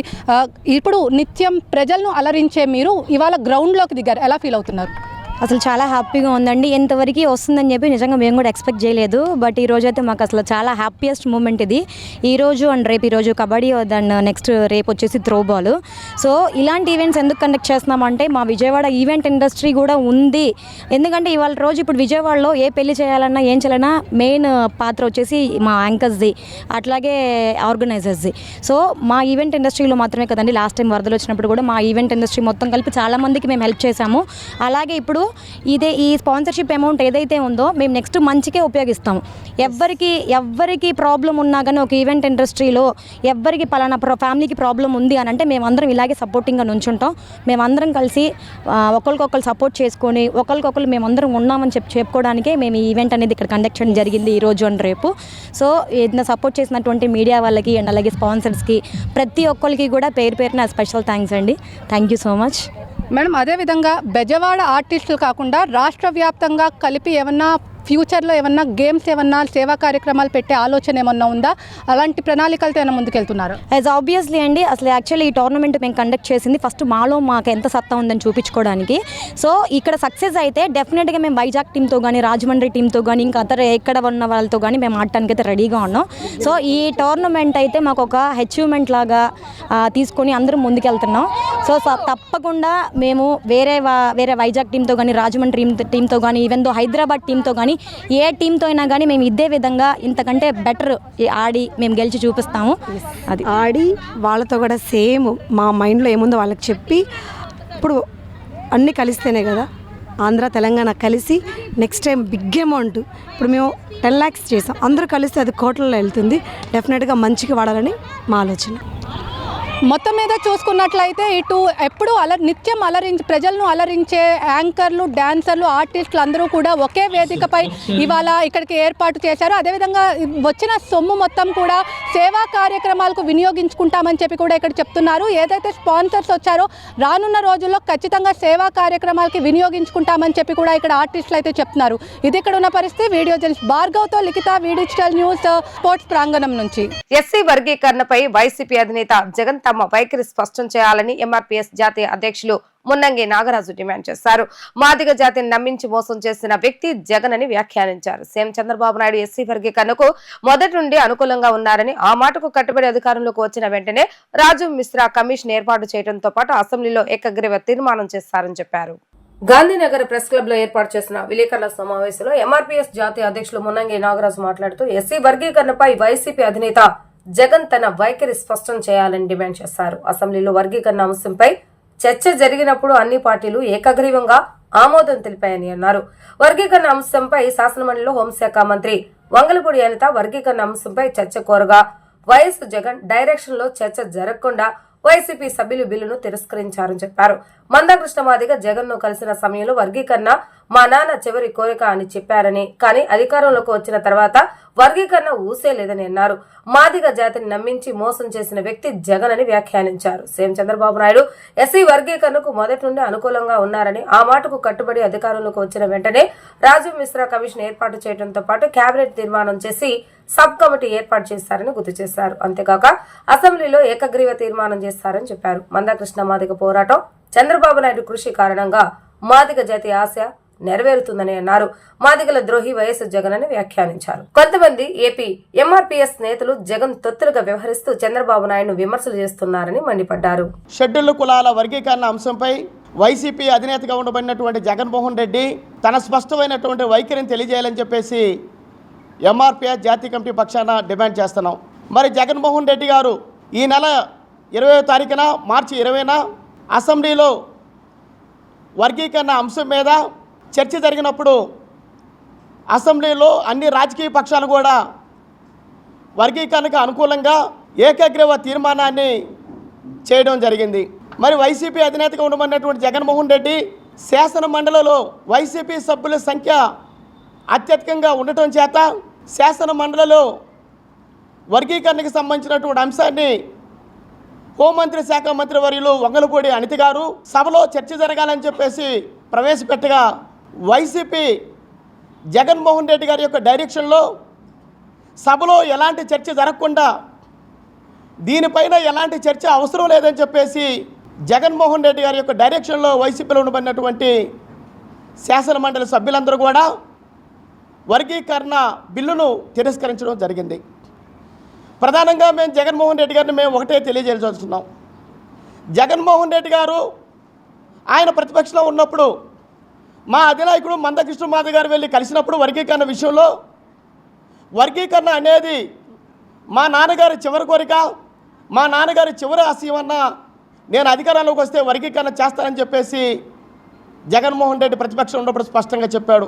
ఇప్పుడు నిత్యం ప్రజలను అలరించే మీరు ఇవాళ గ్రౌండ్లోకి దిగారు, ఎలా ఫీల్ అవుతున్నారు? అసలు చాలా హ్యాపీగా ఉందండి. ఎంతవరకు వస్తుందని చెప్పి నిజంగా మేము కూడా ఎక్స్పెక్ట్ చేయలేదు. బట్ ఈరోజు అయితే మాకు అసలు చాలా హ్యాపీయెస్ట్ మూమెంట్ ఇది. ఈరోజు అండ్ రేపు, ఈరోజు కబడ్డీ అండ్ నెక్స్ట్ రేపు వచ్చేసి త్రోబాల్. సో ఇలాంటి ఈవెంట్స్ ఎందుకు కండక్ట్ చేస్తున్నామంటే మా విజయవాడ ఈవెంట్ ఇండస్ట్రీ కూడా ఉంది. ఎందుకంటే ఇవాళ రోజు ఇప్పుడు విజయవాడలో ఏ పెళ్లి చేయాలన్నా ఏం చేయాలన్నా మెయిన్ పాత్ర వచ్చేసి మా యాంకర్స్ది, అట్లాగే ఆర్గనైజర్స్ది. సో మా ఈవెంట్ ఇండస్ట్రీలో మాత్రమే కదండి, లాస్ట్ టైం వరదలు వచ్చినప్పుడు కూడా మా ఈవెంట్ ఇండస్ట్రీ మొత్తం కలిపి చాలామందికి మేము హెల్ప్ చేశాము. అలాగే ఇప్పుడు ఈ స్పాన్సర్షిప్ అమౌంట్ ఏదైతే ఉందో మేము నెక్స్ట్ మంచికే ఉపయోగిస్తాము. ఎవ్వరికి ప్రాబ్లం ఉన్నా కానీ ఒక ఈవెంట్ ఇండస్ట్రీలో ఎవ్వరికి పలానా ఫ్యామిలీకి ప్రాబ్లం ఉంది అని అంటే మేమందరం ఇలాగే సపోర్టింగ్గా నుంచుంటాం. మేమందరం కలిసి ఒకరికొకరు సపోర్ట్ చేసుకొని ఒకరికొకరు మేమందరం ఉన్నామని చెప్పుకోవడానికే మేము ఈ ఈవెంట్ అనేది ఇక్కడ కండక్ట్ చేయడం జరిగింది ఈ రోజు అండ్ రేపు. సో ఏదైనా సపోర్ట్ చేసినటువంటి మీడియా వాళ్ళకి అండ్ అలాగే స్పాన్సర్స్కి ప్రతి ఒక్కరికి కూడా పేరున స్పెషల్ థ్యాంక్స్ అండి. Thank you so much madam. అదేవిధంగా బెజవాడ ఆర్టిస్టులు కాకుండా రాష్ట్ర వ్యాప్తంగా కలిపి ఏమన్నా ఫ్యూచర్లో ఏమన్నా గేమ్స్ ఏమన్నా సేవా కార్యక్రమాలు పెట్టే ఆలోచన ఏమన్నా ఉందా? అలాంటి ప్రణాళికలతో ఏమైనా ముందుకెళ్తున్నారు? యాజ్ ఆబ్వియస్లీ అండి. అసలు యాక్చువల్లీ ఈ టోర్నమెంట్ మేము కండక్ట్ చేసింది ఫస్ట్ మాకు ఎంత సత్తా ఉందని చూపించుకోవడానికి. సో ఇక్కడ సక్సెస్ అయితే డెఫినెట్గా మేము వైజాగ్ టీంతో కానీ రాజమండ్రి టీంతో కానీ ఇంకా ఎక్కడ ఉన్న వాళ్ళతో కానీ మేము ఆడటానికి అయితే రెడీగా ఉన్నాం. సో ఈ టోర్నమెంట్ అయితే మాకు ఒక అచీవ్మెంట్ లాగా తీసుకొని అందరం ముందుకెళ్తున్నాం. సో తప్పకుండా మేము వేరే వైజాగ్ టీంతో కానీ రాజమండ్రి టీంతో కానీ ఈవెన్ దో హైదరాబాద్ టీంతో కానీ ఏ టీంతో అయినా కానీ మేము ఇదే విధంగా ఇంతకంటే బెటర్ ఆడి మేము గెలిచి చూపిస్తాము. అది ఆడి వాళ్ళతో కూడా సేమ్ మా మైండ్లో ఏముందో వాళ్ళకి చెప్పి ఇప్పుడు అన్నీ కలిస్తేనే కదా ఆంధ్ర తెలంగాణ కలిసి నెక్స్ట్ టైం బిగ్ అమౌంట్ ఇప్పుడు మేము 10 lakhs చేసాం. అందరూ కలిస్తే అది కోట్లలో వెళ్తుంది. డెఫినెట్గా మంచిగా వాడాలని మా ఆలోచన. మొత్తం మీద చూసుకున్నట్లయితే ఇటు ఎప్పుడు నిత్యం ప్రజలను అలరించే యాంకర్లు, డాన్సర్లు, ఆర్టిస్టులు అందరూ కూడా ఒకే వేదికపై ఇవాళ ఇక్కడికి ఏర్పాటు చేశారు. అదేవిధంగా వచ్చిన సొమ్ము మొత్తం కూడా సేవా కార్యక్రమాలకు వినియోగించుకుంటామని చెప్పి కూడా ఇక్కడ చెప్తున్నారు. ఏదైతే స్పాన్సర్స్ వచ్చారో రానున్న రోజుల్లో ఖచ్చితంగా సేవా కార్యక్రమాలకి వినియోగించుకుంటామని చెప్పి కూడా ఇక్కడ ఆర్టిస్టులు అయితే చెప్తున్నారు. ఇది ఇక్కడ ఉన్న పరిస్థితి. వీడియో జర్నలిస్ట్ భార్గవ్తో లిఖిత, డిజిటల్ న్యూస్, స్పోర్ట్స్ ప్రాంగణం నుంచి. ఎస్సీ వర్గీకరణపై వైసీపీ అధినేత జగన్ తమ వైఖరి స్పష్టం చేయాలని ఎంఆర్పీఎస్ జాతీయ అధ్యక్షులు మున్నంగి నాగరాజు డిమాండ్ చేశారు. మాదిగ జాతిని నమ్మించి మోసం చేసిన వ్యక్తి జగన్ అని వ్యాఖ్యానించారు. సీఎం చంద్రబాబు నాయుడు ఎస్సీ వర్గీకరణకు మొదటి నుండి అనుకూలంగా ఉన్నారని, ఆ మాటకు కట్టుబడి అధికారంలోకి వచ్చిన వెంటనే రాజు మిశ్రా కమిషన్ ఏర్పాటు చేయడంతో పాటు అసెంబ్లీలో ఏకగ్రీవ తీర్మానం చేస్తారని చెప్పారు. గాంధీనగర్ ప్రెస్ క్లబ్ లో ఏర్పాటు చేసిన విలేకరుల సమావేశంలో ఎంఆర్పీఎస్ జాతీయ అధ్యక్షులు మున్నంగి నాగరాజు మాట్లాడుతూ ఎస్సీ వర్గీకరణపై వైసీపీ అధినేత జగన్ తన వైఖరి స్పష్టం చేయాలని డిమాండ్ చేశారు. అసెంబ్లీలో వర్గీకరణ అంశంపై చర్చ జరిగినప్పుడు అన్ని పార్టీలు ఏకగ్రీవంగా ఆమోదం తెలిపాయని అన్నారు. వర్గీకరణ అంశంపై శాసనమండలిలో హోంశాఖ మంత్రి వంగలపూడి అనిత వర్గీకరణ అంశంపై చర్చ కోరగా వైఎస్ జగన్ డైరెక్షన్ లో చర్చ జరగకుండా వైసీపీ సభ్యులు బిల్లును తిరస్కరించారని చెప్పారు. మందాకృష్ణ మాదిగ జగన్ ను కలిసిన సమయంలో వర్గీకరణ మా నాన్న చివరి కోరిక అని చెప్పారని, కానీ అధికారంలోకి వచ్చిన తర్వాత వర్గీకరణ ఊసేలేదని అన్నారు. మాదిగ జాతిని నమ్మించి మోసం చేసిన వ్యక్తి జగన్ అని వ్యాఖ్యానించారు. సీఎం చంద్రబాబు నాయుడు ఎస్సీ వర్గీకరణకు మొదటి నుండి అనుకూలంగా ఉన్నారని, ఆ మాటకు కట్టుబడి అధికారంలోకి వచ్చిన వెంటనే రాజీవ్ మిశ్రా కమిషన్ ఏర్పాటు చేయడంతో పాటు కేబినెట్ తీర్మానం చేసి సబ్ కమిటీ ఏర్పాటు చేశారని గుర్తు చేశారు. అంతేకాక అసెంబ్లీలో ఏకగ్రీవ తీర్మానం చేస్తారని చెప్పారు. మందాకృష్ణ మాదిగ పోరాటం, చంద్రబాబు నాయుడు కృషి కారణంగా మాదిగ జాతి ఆశ నెరవేరుతుందని అన్నారు. మాదిగల ద్రోహి వైఎస్ జగన్ అని వ్యాఖ్యానించారు. కొంతమంది ఏపీ ఎంఆర్పీఎస్ నేతలు జగన్ తొత్తులుగా వ్యవహరిస్తూ చంద్రబాబు నాయుడు విమర్శలు చేస్తున్నారని మండిపడ్డారు. షెడ్యూల్డ్ కులాల వర్గీకరణ అంశంపై వైసీపీ అధినేతగా ఉండబడినటువంటి జగన్మోహన్ రెడ్డి తన స్పష్టమైనటువంటి వైఖరిని తెలియజేయాలని చెప్పేసి ఎంఆర్పీఎస్ జాతీయ కమిటీ పక్షాన డిమాండ్ చేస్తున్నాం. మరి జగన్మోహన్ రెడ్డి గారు ఈ నెల 20వ తారీఖున మార్చి 20న అసెంబ్లీలో వర్గీకరణ అంశం మీద చర్చ జరిగినప్పుడు అసెంబ్లీలో అన్ని రాజకీయ పక్షాలు కూడా వర్గీకరణకు అనుకూలంగా ఏకగ్రీవ తీర్మానాన్ని చేయడం జరిగింది. మరి వైసీపీ అధినేతగా ఉండబడినటువంటి జగన్మోహన్ రెడ్డి శాసన మండలిలో వైసీపీ సభ్యుల సంఖ్య అత్యధికంగా ఉండటం చేత శాసన మండలిలో వర్గీకరణకు సంబంధించినటువంటి అంశాన్ని హోంమంత్రి శాఖ మంత్రి వర్యులు వంగలపూడి అనిత గారు సభలో చర్చ జరగాలని చెప్పేసి ప్రవేశపెట్టగా వైసీపీ జగన్మోహన్ రెడ్డి గారి యొక్క డైరెక్షన్లో సభలో ఎలాంటి చర్చ జరగకుండా దీనిపైన ఎలాంటి చర్చ అవసరం లేదని చెప్పేసి జగన్మోహన్ రెడ్డి గారి యొక్క డైరెక్షన్లో వైసీపీలో ఉండబడినటువంటి శాసన మండలి సభ్యులందరూ కూడా వర్గీకరణ బిల్లును తిరస్కరించడం జరిగింది. ప్రధానంగా మేము జగన్మోహన్ రెడ్డి గారిని మేము ఒకటే తెలియజేయాల్సొస్తున్నాం. జగన్మోహన్ రెడ్డి గారు ఆయన ప్రతిపక్షంలో ఉన్నప్పుడు మా అధినాయకుడు మందకృష్ణ మాదిగ గారు వెళ్ళి కలిసినప్పుడు వర్గీకరణ విషయంలో వర్గీకరణ అనేది మా నాన్నగారి చివరి కోరిక, మా నాన్నగారి చివరి ఆశయమన్నా నేను అధికారంలోకి వస్తే వర్గీకరణ చేస్తానని చెప్పేసి జగన్మోహన్ రెడ్డి ప్రతిపక్షం ఉన్నప్పుడు స్పష్టంగా చెప్పాడు.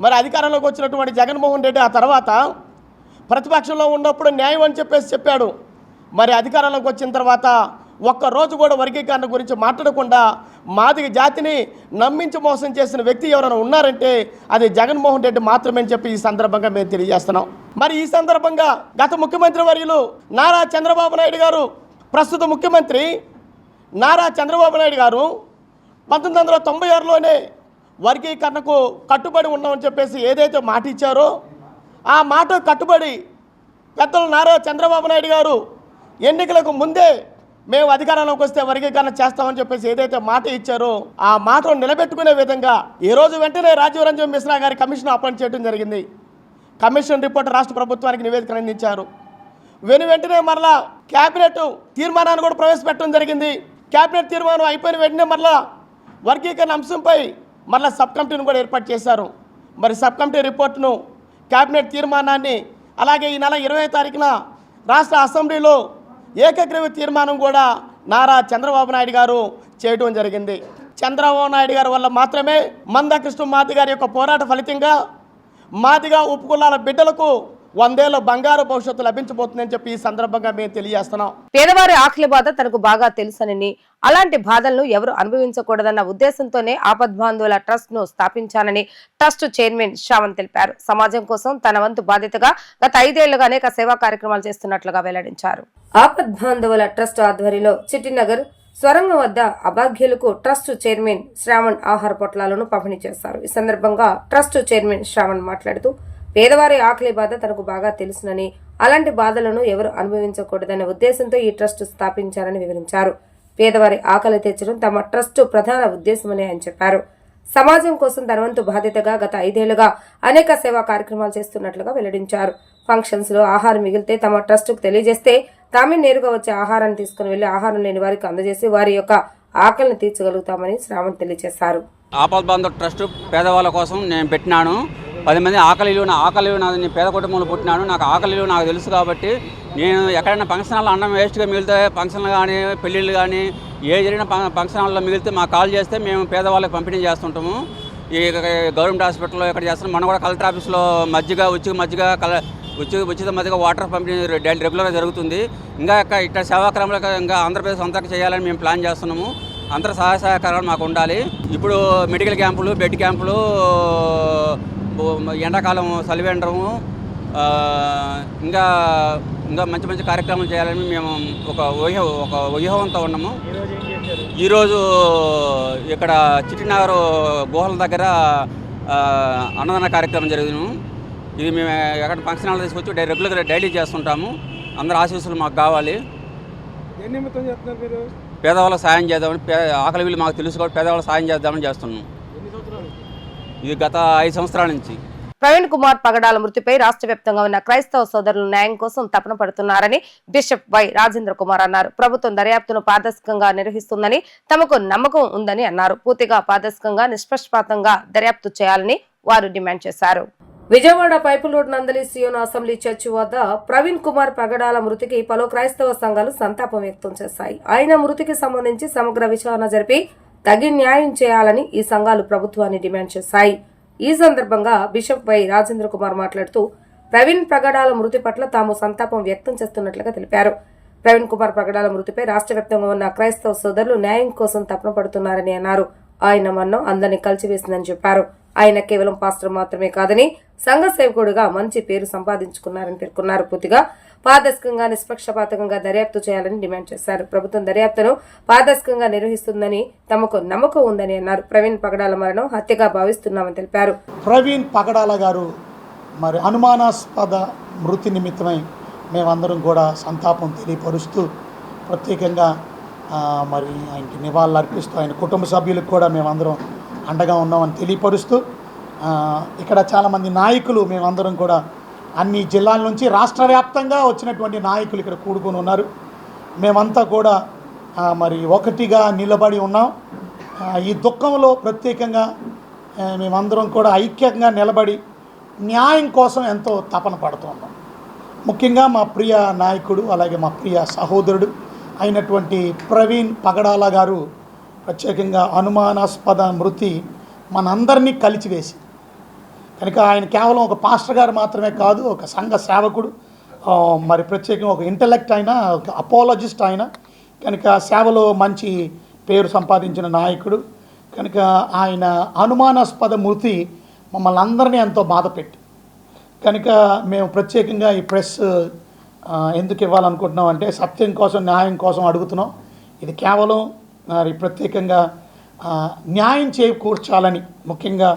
మరి అధికారంలోకి వచ్చినటువంటి జగన్మోహన్ రెడ్డి ఆ తర్వాత ప్రతిపక్షంలో ఉన్నప్పుడు న్యాయం అని చెప్పాడు. మరి అధికారంలోకి వచ్చిన తర్వాత ఒక్కరోజు కూడా వర్గీకరణ గురించి మాట్లాడకుండా మాదిగ జాతిని నమ్మించి మోసం చేసిన వ్యక్తి ఎవరైనా ఉన్నారంటే అది జగన్మోహన్ రెడ్డి మాత్రమే అని చెప్పి ఈ సందర్భంగా మేము తెలియజేస్తున్నాం. మరి ఈ సందర్భంగా గత ముఖ్యమంత్రి వర్యులు నారా చంద్రబాబు నాయుడు గారు, ప్రస్తుత ముఖ్యమంత్రి నారా చంద్రబాబు నాయుడు గారు 1996లోనే వర్గీకరణకు కట్టుబడి ఉన్నామని చెప్పేసి ఏదైతే మాట ఇచ్చారో ఆ మాట కట్టుబడి పెద్దలు నారా చంద్రబాబు నాయుడు గారు ఎన్నికలకు ముందే మేము అధికారంలోకి వస్తే వర్గీకరణ చేస్తామని చెప్పేసి ఏదైతే మాట ఇచ్చారో ఆ మాటను నిలబెట్టుకునే విధంగా ఈరోజు వెంటనే రాజీవ్ రంజన్ మిశ్రా గారి కమిషన్ అపాయింట్ చేయడం జరిగింది. కమిషన్ రిపోర్ట్ రాష్ట్ర ప్రభుత్వానికి నివేదికను అందించారు. వెంటనే మరలా క్యాబినెట్ తీర్మానాన్ని కూడా ప్రవేశపెట్టడం జరిగింది. క్యాబినెట్ తీర్మానం అయిపోయిన వెంటనే మరలా వర్గీకరణ అంశంపై మరలా సబ్ కమిటీని కూడా ఏర్పాటు చేశారు. మరి సబ్ కమిటీ రిపోర్టును, క్యాబినెట్ తీర్మానాన్ని, అలాగే ఈ నెల 20వ తారీఖున రాష్ట్ర అసెంబ్లీలో ఏకగ్రీవ తీర్మానం కూడా నారా చంద్రబాబు నాయుడు గారు చేయడం జరిగింది. చంద్రబాబు నాయుడు గారి వల్ల మాత్రమే మందకృష్ణ మాది గారి యొక్క పోరాట ఫలితంగా మాదిగా ఉపకులాల బిడ్డలకు 100 ఏళ్ల బంగారు భవిష్యత్తు లభించబోతుందని చెప్పి ఈ సందర్భంగా మేము తెలియజేస్తున్నాం. పేదవారి ఆకలి బాధ తనకు బాగా తెలుసనని, అలాంటి బాధలను ఎవరు అనుభవించకూడదన్న ఉద్దేశంతోనే ఆపద్బాంధవుల ట్రస్ట్ ను స్థాపించానని ట్రస్ట్ చైర్మన్ శ్రావణ్ తెలిపారు. సమాజం కోసం తన వంతు బాధ్యతగా గత 5 ఏళ్లుగా అనేక సేవా కార్యక్రమాలు చేస్తున్నట్లుగా వెల్లడించారు. ఆపద్బాంధవుల ట్రస్ట్ ఆధ్వర్యంలో చిట్టినగర్ స్వరంగం వద్ద అభాగ్యులకు ట్రస్ట్ చైర్మన్ శ్రావణ్ ఆహార పొట్లాలను పంపిణీ చేశారు. ఈ సందర్భంగా ట్రస్ట్ చైర్మన్ శ్రావణ్ మాట్లాడుతూ పేదవారి ఆకలి బాధ తనకు బాగా తెలుసునని, అలాంటి బాధలను ఎవరు అనుభవించకూడదనే ఉద్దేశంతో ఈ ట్రస్ట్ స్థాపించారని వివరించారు. పేదవారి ఆకలి తీర్చడం తమ ట్రస్ట్ ప్రధాన ఉద్దేశమని ఆయన చెప్పారు. సమాజం కోసం తన వంతు బాధ్యతగా గత 5 ఏళ్లుగా అనేక సేవా కార్యక్రమాలు చేస్తున్నట్లుగా వెల్లడించారు. ఫంక్షన్స్ లో ఆహారం మిగిలితే తమ ట్రస్ట్ కు తెలియజేస్తే తామే నేరుగా వచ్చే ఆహారాన్ని తీసుకుని వెళ్లి ఆహారం లేని వారికి అందజేసి వారి యొక్క ఆకలిని తీర్చగలుగుతామని శ్రావణ్ తెలియజేశారు. ఆపద్బాంధవ ట్రస్ట్ పేదవాళ్ళ కోసం నేను పెట్టినాను. 10 మంది ఆకలిలు నేను పేద కుటుంబంలో పుట్టినాను. నాకు ఆకలిలు నాకు తెలుసు కాబట్టి నేను ఎక్కడైనా ఫంక్షన్ హాల్లో అన్నం వేస్ట్గా మిగిలితే ఫంక్షన్లు కానీ పెళ్ళిళ్ళు కానీ ఏ జరిగిన ఫంక్షన్ హాల్లో మిగిలితే మాకు కాల్ చేస్తే మేము పేదవాళ్ళకి పంపిణీ చేస్తుంటాము. ఈ గవర్నమెంట్ హాస్పిటల్లో ఎక్కడ చేస్తున్నాం. మనం కూడా కలెక్టర్ ఆఫీస్లో ఉచిత మజ్జిగ వాటర్ పంపిణీ రెగ్యులర్గా జరుగుతుంది. ఇంకా ఇట్లా సేవాక్రమాలు ఇంకా ఆంధ్రప్రదేశ్ అంతా చేయాలని మేము ప్లాన్ చేస్తున్నాము. అందరూ సహాయ సహకారాలు మాకు ఉండాలి. ఇప్పుడు మెడికల్ క్యాంపులు, బెడ్ క్యాంపులు, ఎండాకాలం సలివేండరము, ఇంకా మంచి మంచి కార్యక్రమాలు చేయాలని మేము ఒక వ్యూహంతో ఉన్నాము. ఈరోజు ఇక్కడ చిట్టినగర్ గుహల దగ్గర అన్నదాన కార్యక్రమం జరిగింది. ఇది మేము ఎక్కడ ఫంక్షన్ హాల్ తీసుకొచ్చి రెగ్యులర్గా డైలీ చేస్తుంటాము. అందరు ఆశీస్సులు మాకు కావాలి. పేదవాళ్ళకి సాయం చేద్దామని, ఆకలి వీళ్ళు మాకు తెలుసు కాబట్టి పేదవాళ్ళకి సాయం చేద్దామని చేస్తున్నాం. ఇది గత 5 సంవత్సరాల నుంచి. ప్రవీణ్ కుమార్ పగడాల మృతిపై రాష్ట్ర వ్యాప్తంగా ఉన్న క్రైస్తవ సోదరులు న్యాయం కోసం తపన పడుతున్నారని బిషప్ వై రాజేంద్ర కుమార్ అన్నారు. ప్రభుత్వం దర్యాప్తును పారదర్శకంగా నిర్వహిస్తుందని తమకు నమ్మకం ఉందని అన్నారు. పూర్తిగా పారదర్శకంగా నిష్పక్షపాతంగా దర్యాప్తు చేయాలని వారు డిమాండ్ చేశారు. విజయవాడ పైపు రోడ్ నందలి సియోన్ అసెంబ్లీ చర్చి వద్ద ప్రవీణ్ కుమార్ పగడాల మృతికి పలు క్రైస్తవ సంఘాలు సంతాపం వ్యక్తం చేశాయి. ఆయన మృతికి సంబంధించి సమగ్ర విచారణ జరిపి తగిన న్యాయం చేయాలని ఈ సంఘాలు ప్రభుత్వాన్ని డిమాండ్ చేశాయి. ఈ సందర్భంగా బిషప్ వై రాజేంద్ర కుమార్ మాట్లాడుతూ ప్రవీణ్ పగడాల మృతి పట్ల తాము సంతాపం వ్యక్తం చేస్తున్నట్లుగా తెలిపారు. ప్రవీణ్ కుమార్ పగడాల మృతిపై రాష్ట్ర వ్యాప్తంగా ఉన్న క్రైస్తవ సోదరులు న్యాయం కోసం తపన పడుతున్నారని అన్నారు. ఆయన మరణం అందరినీ కలిసివేసిందని చెప్పారు. ఆయన కేవలం పాస్టర్ మాత్రమే కాదని సంఘ సేవకుడుగా మంచి పేరు సంపాదించుకున్నారని పేర్కొన్నారు. పూర్తిగా పారదర్శకంగా నిష్పక్షపాతంగా దర్యాప్తు చేయాలని డిమాండ్ చేశారు. ప్రభుత్వం దర్యాప్తును పారదర్శకంగా నిర్వహిస్తుందని తమకు నమ్మకం ఉందని అన్నారు. ప్రవీణ్ పగడాల మరణం హత్యగా భావిస్తున్నామని తెలిపారు. ప్రవీణ్ పగడాల గారు మరి అనుమానాస్పద మృతి నిమిత్తమై మేమందరం కూడా సంతాపం తెలియపరుస్తూ ప్రత్యేకంగా మరి ఆయనకి నివాళులు అర్పిస్తూ ఆయన కుటుంబ సభ్యులకు కూడా మేమందరం అండగా ఉన్నామని తెలియపరుస్తూ ఇక్కడ చాలామంది నాయకులు మేమందరం కూడా అన్ని జిల్లాల నుంచి రాష్ట్ర వ్యాప్తంగా వచ్చినటువంటి నాయకులు ఇక్కడ కూడుకొని ఉన్నారు. మేమంతా కూడా మరి ఒకటిగా నిలబడి ఉన్నాం. ఈ దుఃఖంలో ప్రత్యేకంగా మేమందరం కూడా ఐక్యంగా నిలబడి న్యాయం కోసం ఎంతో తపన పడుతున్నాం. ముఖ్యంగా మా ప్రియ నాయకుడు అలాగే మా ప్రియ సహోదరుడు అయినటువంటి ప్రవీణ్ పగడాల గారు ప్రత్యేకంగా అనుమానాస్పద మృతి మనందరినీ కలిచివేసి, కనుక ఆయన కేవలం ఒక పాస్టర్ గారు మాత్రమే కాదు, ఒక సంఘ సేవకుడు, మరి ప్రత్యేకంగా ఒక ఇంటలెక్ట్ అయినా, ఒక అపాలజిస్ట్ అయినా, కనుక సేవలో మంచి పేరు సంపాదించిన నాయకుడు. కనుక ఆయన అనుమానాస్పద మృతి మమ్మల్ని అందరినీ ఎంతో బాధపెట్టి, కనుక మేము ప్రత్యేకంగా ఈ ప్రెస్ ఎందుకు ఇవ్వాలనుకుంటున్నాం అంటే సత్యం కోసం, న్యాయం కోసం అడుగుతున్నాం. ఇది కేవలం మరి ప్రత్యేకంగా న్యాయం చేకూర్చాలని, ముఖ్యంగా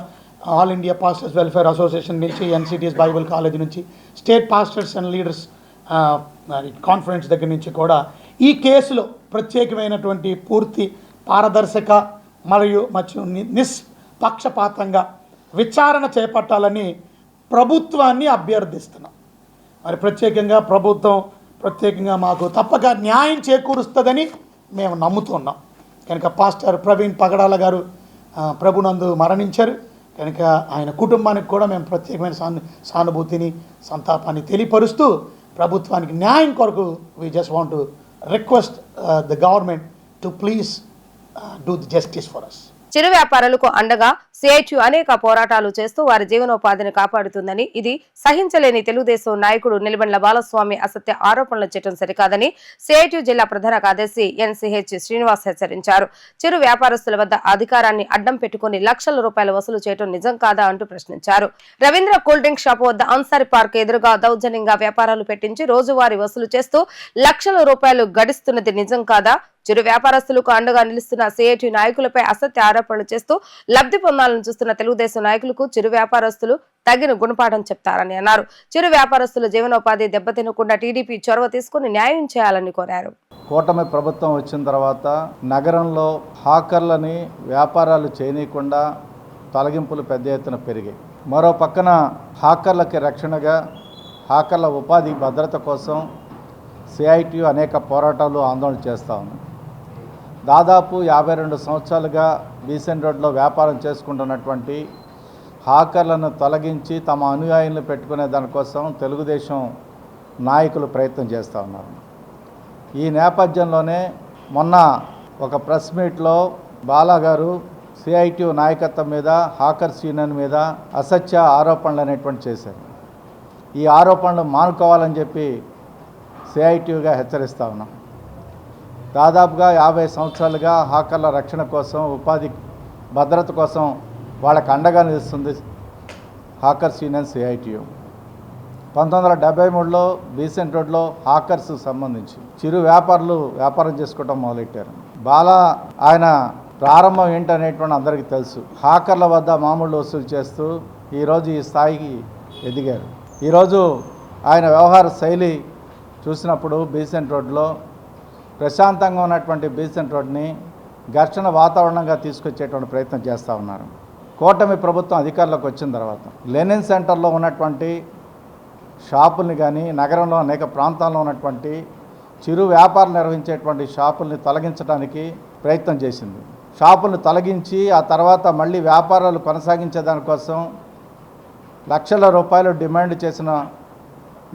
all India pastors welfare association నుంచి, ఎన్సిటీఎస్ బైబిల్ కాలేజ్ నుంచి, state pastors and leaders conference దగ్గర నుంచి కూడా ఈ కేసులో ప్రత్యేకమైనటువంటి పూర్తి పారదర్శక మరియు నిష్పక్షపాతంగా విచారణ చేపట్టాలని ప్రభుత్వాన్ని అభ్యర్థిస్తున్నాం. మరి ప్రత్యేకంగా ప్రభుత్వం ప్రత్యేకంగా మాకు తప్పక న్యాయం చేకూరుస్తుందని మేము నమ్ముతున్నాం. కనుక పాస్టర్ ప్రవీణ్ పగడాల గారు ప్రభునందు మరణించారు. కనుక ఆయన కుటుంబానికి కూడా మేము ప్రత్యేకమైన సానుభూతిని, సంతాపాన్ని తెలియపరుస్తూ ప్రభుత్వానికి న్యాయం కొరకు we just want to request the government to please do the justice for us. చిరు వ్యాపారులకు అండగా సిఐటియు అనేక పోరాటాలు చేస్తూ వారి జీవనోపాధిని కాపాడుతుందని, ఇది సహించలేని తెలుగుదేశం నాయకుడు నిలబండ్ల బాలస్వామి అసత్య ఆరోపణలు చేయడం సరికాదని సిఐటియు జిల్లా ప్రధాన కార్యదర్శి ఎన్సిహెచ్ శ్రీనివాస్ హెచ్చరించారు. చిరు వ్యాపారస్తుల వద్ద అధికారాన్ని అడ్డం పెట్టుకుని లక్షల రూపాయలు వసూలు చేయడం నిజం కాదా అంటూ ప్రశ్నించారు. రవీంద్ర కూల్ డ్రింక్ షాప్ వద్ద అన్సారీ పార్క్ ఎదురుగా దౌర్జన్యంగా వ్యాపారాలు పెట్టించి రోజువారీ వసూలు చేస్తూ లక్షల రూపాయలు గడిస్తున్నది నిజం కాదా? చిరు వ్యాపారస్తులకు అండగా నిలుస్తున్న సిఐటియు నాయకులపై అసత్య ఆరోపణలు చేస్తూ లబ్ధి పొందాలని చూస్తున్న తెలుగుదేశం నాయకులకు చిరు వ్యాపారస్తులు తగిన గుణపాఠం చెప్తారని అన్నారు. చిరు వ్యాపారస్తుల జీవనోపాధి దెబ్బతినకుండా టీడీపీ చొరవ తీసుకుని న్యాయం చేయాలని కోరారు. కూటమి ప్రభుత్వం వచ్చిన తర్వాత నగరంలో హాకర్లని వ్యాపారాలు చేయనీయకుండా తొలగింపులు పెద్ద ఎత్తున పెరిగాయి. మరో పక్కన హాకర్లకి రక్షణగా, హాకర్ల ఉపాధి భద్రత కోసం సిఐటియు అనేక పోరాటాలు, ఆందోళన చేస్తూ ఉంది. దాదాపు 52 సంవత్సరాలుగా బీసెన్ రోడ్లో వ్యాపారం చేసుకుంటున్నటువంటి హాకర్లను తొలగించి తమ అనుయాయులను పెట్టుకునే దానికోసం తెలుగుదేశం నాయకులు ప్రయత్నం చేస్తూ ఉన్నారు. ఈ నేపథ్యంలోనే మొన్న ఒక ప్రెస్ మీట్లో బాలాగారు సిఐటియు నాయకత్వం మీద, హాకర్స్ యూనియన్ మీద అసత్య ఆరోపణలు అనేటువంటి చేశారు. ఈ ఆరోపణలు మానుకోవాలని చెప్పి సిఐటియుగా హెచ్చరిస్తూ ఉన్నాం. దాదాపుగా 50 సంవత్సరాలుగా హాకర్ల రక్షణ కోసం, ఉపాధి భద్రత కోసం వాళ్ళకు అండగా నిలుస్తుంది హాకర్స్ యూనియన్ సిఐటియు. 1973లో బీసెంట్ రోడ్లో హాకర్స్ సంబంధించి చిరు వ్యాపారులు వ్యాపారం చేసుకోవడం మొదలెట్టారు. బాలా ఆయన ప్రారంభం ఏంటనేటువంటి అందరికీ తెలుసు. హాకర్ల వద్ద మామూలు వసూలు చేస్తూ ఈరోజు ఈ స్థాయికి ఎదిగారు. ఈరోజు ఆయన వ్యవహార శైలి చూసినప్పుడు బీసెంట్ రోడ్లో ప్రశాంతంగా ఉన్నటువంటి బీసెంట్ రోడ్ని ఘర్షణ వాతావరణంగా తీసుకొచ్చేటువంటి ప్రయత్నం చేస్తూ ఉన్నారు. కూటమి ప్రభుత్వం అధికారంలోకి వచ్చిన తర్వాత లెనిన్ సెంటర్లో ఉన్నటువంటి షాపుల్ని కానీ, నగరంలో అనేక ప్రాంతాల్లో ఉన్నటువంటి చిరు వ్యాపారం నిర్వహించేటువంటి షాపుల్ని తొలగించడానికి ప్రయత్నం చేసింది. షాపుల్ని తొలగించి ఆ తర్వాత మళ్ళీ వ్యాపారాలు కొనసాగించే దానికోసం లక్షల రూపాయలు డిమాండ్ చేసిన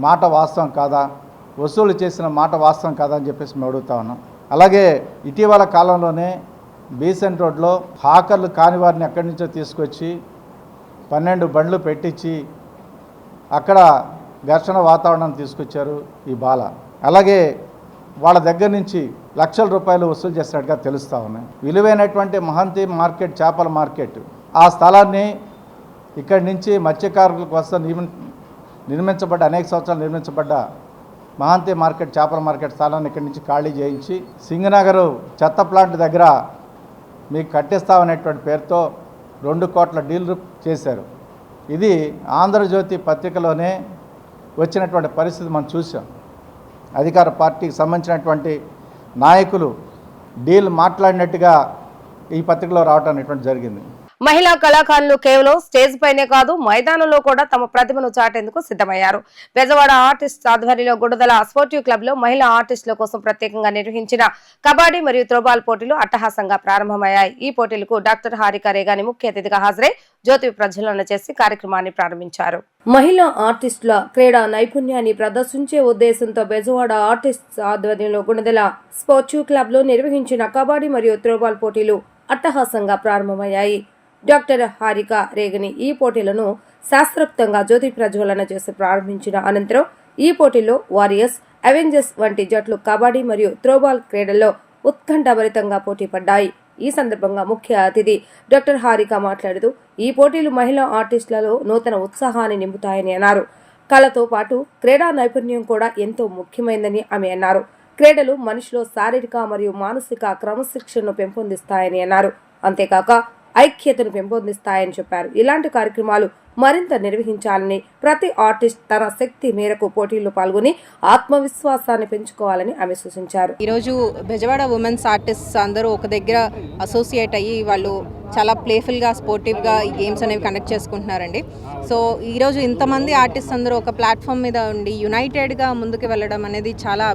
మాట వాస్తవం కాదా, వసూలు చేసిన మాట వాస్తవం కాదా అని చెప్పేసి మేము అడుగుతా ఉన్నాం. అలాగే ఇటీవల కాలంలోనే బీసెంట్ రోడ్లో హాకర్లు కాని వారిని ఎక్కడి నుంచో తీసుకొచ్చి 12 బండ్లు పెట్టించి అక్కడ ఘర్షణ వాతావరణం తీసుకొచ్చారు ఈ బాల. అలాగే వాళ్ళ దగ్గర నుంచి లక్షల రూపాయలు వసూలు చేసినట్టుగా తెలుస్తూ ఉన్నాయి. విలువైనటువంటి మహంతి మార్కెట్, చేపల మార్కెట్, ఆ స్థలాన్ని ఇక్కడి నుంచి మత్స్యకారుల కోసం నిర్మించబడ్డ, అనేక సంవత్సరాలు నిర్మించబడ్డ మహంతి మార్కెట్, చేపల మార్కెట్ స్థలాన్ని ఇక్కడి నుంచి ఖాళీ చేయించి సింగనగర్ చెత్త ప్లాంట్ దగ్గర మీకు కట్టిస్తామనేటువంటి పేరుతో 2 కోట్ల డీల్ చేశారు. ఇది ఆంధ్రజ్యోతి పత్రికలోనే వచ్చినటువంటి పరిస్థితి మనం చూసాం. అధికార పార్టీకి సంబంధించినటువంటి నాయకులు డీల్ మాట్లాడినట్టుగా ఈ పత్రికలో రావటం అనేటువంటి జరిగింది. మహిళా కళాకారులు కేవలం స్టేజ్ పైనే కాదు మైదానంలో కూడా తమ ప్రతిభను చాటేందుకు సిద్ధమయ్యారు. బెజవాడ ఆర్టిస్ట్ ఆధ్వర్యంలో గుడదల స్పోర్టివ్ క్లబ్ లో మహిళా ఆర్టిస్టుల కోసం ప్రత్యేకంగా నిర్వహించిన కబడ్డీ మరియు త్రోబాల్ పోటీలు అట్టహాసంగా ప్రారంభమయ్యాయి. ఈ పోటీలకు డాక్టర్ హారిక రేగాని ముఖ్య అతిథిగా హాజరై జ్యోతి ప్రజ్వలన చేసి కార్యక్రమాన్ని ప్రారంభించారు. మహిళా ఆర్టిస్టుల క్రీడా నైపుణ్యాన్ని ప్రదర్శించే ఉద్దేశంతో బెజవాడ ఆర్టిస్ట్ ఆధ్వర్యంలో గుణదల స్పోర్టివ్ క్లబ్ లో నిర్వహించిన కబడ్డీ మరియు త్రోబాల్ పోటీలు అట్టహాసంగా ప్రారంభమయ్యాయి. డాక్టర్ హారిక రేగని ఈ పోటీలను శాస్త్రోక్తంగా జ్యోతి ప్రజ్వలన చేసి ప్రారంభించిన అనంతరం ఈ పోటీల్లో వారియర్స్, అవెంజర్స్ వంటి జట్లు కబడ్డీ మరియు త్రోబాల్ క్రీడల్లో ఉత్కంఠభరితంగా పోటీ పడ్డాయి. ఈ సందర్భంగా ముఖ్య అతిథి డాక్టర్ హారిక మాట్లాడుతూ ఈ పోటీలు మహిళా ఆర్టిస్టులలో నూతన ఉత్సాహాన్ని నింపుతాయని అన్నారు. కళతో పాటు క్రీడా నైపుణ్యం కూడా ఎంతో ముఖ్యమైనదని ఆమె అన్నారు. క్రీడలు మనిషిలో శారీరక మరియు మానసిక క్రమశిక్షణను పెంపొందిస్తాయని అన్నారు. అంతేకాక ఐక్యతను పెంపొందిస్తాయని చెప్పారు. ఇలాంటి కార్యక్రమాలు మరింత నిర్వహించాలని, ప్రతి ఆర్టిస్ట్ తన శక్తి మేరకు పోటీల్లో పాల్గొని ఆత్మవిశ్వాసాన్ని పెంచుకోవాలని ఆమె సూచించారు. ఈరోజు బెజవాడ ఉమెన్స్ ఆర్టిస్ట్స్ అందరూ ఒక దగ్గర అసోసియేట్ అయ్యి వాళ్ళు చాలా ప్లేఫుల్గా, స్పోర్టివ్గా ఈ గేమ్స్ అనేవి కండక్ట్ చేసుకుంటున్నారండి. సో ఈరోజు ఇంతమంది ఆర్టిస్ట్ అందరూ ఒక ప్లాట్ఫామ్ మీద ఉండి యునైటెడ్గా ముందుకు వెళ్ళడం అనేది చాలా